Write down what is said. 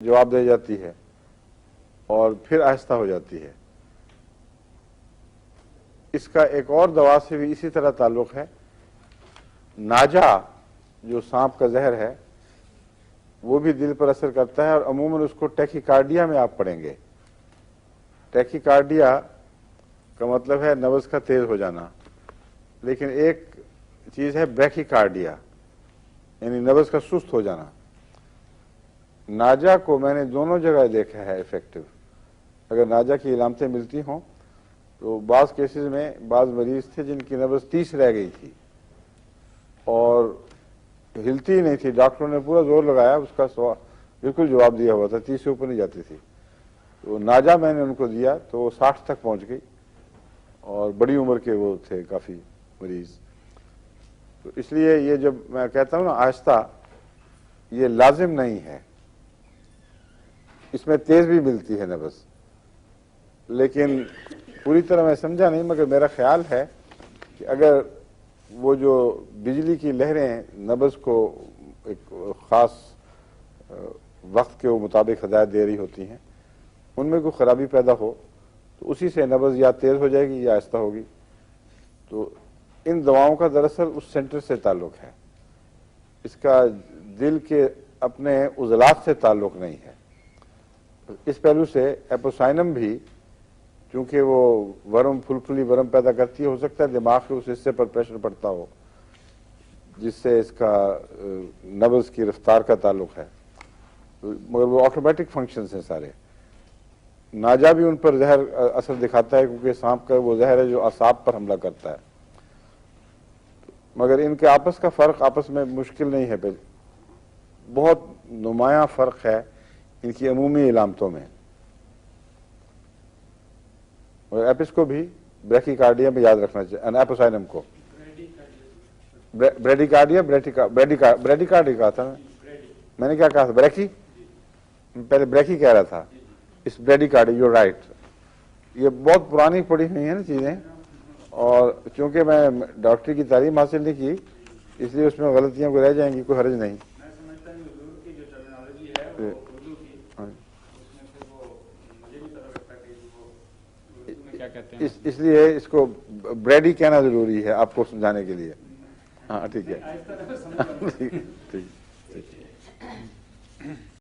جواب دے جاتی ہے اور پھر آہستہ ہو جاتی ہے۔ اس کا ایک اور دوا سے بھی اسی طرح تعلق ہے۔ ناجا جو سانپ کا زہر ہے وہ بھی دل پر اثر کرتا ہے، اور عموماً اس کو ٹیکیکارڈیا میں آپ پڑھیں گے۔ ٹیکیکارڈیا کا مطلب ہے نبض کا تیز ہو جانا، لیکن ایک چیز ہے بریکیکارڈیا، یعنی نبض کا سست ہو جانا۔ ناجا کو میں نے دونوں جگہ دیکھا ہے ایفیکٹو۔ اگر ناجا کی علامتیں ملتی ہوں تو بعض کیسز میں بعض مریض تھے جن کی نبض 30 رہ گئی تھی اور ہلتی ہی نہیں تھی، ڈاکٹروں نے پورا زور لگایا، اس کا بالکل جواب دیا ہوا تھا، 30 سے اوپر نہیں جاتی تھی۔ تو ناجا میں نے ان کو دیا تو وہ 60 تک پہنچ گئی، اور بڑی عمر کے وہ تھے کافی مریض۔ تو اس لیے یہ جب میں کہتا ہوں نا آہستہ، یہ لازم نہیں ہے، اس میں تیز بھی ملتی ہے نبض، لیکن پوری طرح میں سمجھا نہیں، مگر میرا خیال ہے کہ اگر وہ جو بجلی کی لہریں نبض کو ایک خاص وقت کے مطابق ہدایت دے رہی ہوتی ہیں، ان میں کوئی خرابی پیدا ہو تو اسی سے نبض یا تیز ہو جائے گی یا آہستہ ہوگی۔ تو ان دواؤں کا دراصل اس سینٹر سے تعلق ہے، اس کا دل کے اپنے عضلات سے تعلق نہیں ہے۔ اس پہلو سے ایپوسائنم بھی، چونکہ وہ ورم پھلپھلی ورم پیدا کرتی ہے، ہو سکتا ہے دماغ کے اس حصے پر پریشر پڑتا ہو جس سے اس کا نبض کی رفتار کا تعلق ہے، مگر وہ آٹومیٹک فنکشنز ہیں سارے۔ ناجا بھی ان پر زہر اثر دکھاتا ہے کیونکہ سانپ کا وہ زہر ہے جو اعصاب پر حملہ کرتا ہے، مگر ان کے آپس کا فرق آپس میں مشکل نہیں ہے، بہت نمایاں فرق ہے ان کی عمومی علامتوں میں۔ اور ایپس کو بھی بریکیکارڈیا میں یاد رکھنا چاہیے، ایپوسائنم کو بریڈیکارڈیا بریڈیکارڈیا کہا تھا میں نے کیا کہا تھا؟ بریکی، پہلے بریکی کہہ رہا تھا، اس بریڈیکارڈیا، یو رائٹ۔ یہ بہت پرانی پڑھی ہوئی ہیں نا چیزیں، اور چونکہ میں ڈاکٹری کی تعلیم حاصل نہیں کی اس لیے اس میں غلطیاں کو رہ جائیں گی، کوئی حرج نہیں۔ اس لیے اس کو بریڈی کہنا ضروری ہے آپ کو سمجھانے کے لیے۔ ہاں ٹھیک ہے، ٹھیک ٹھیک۔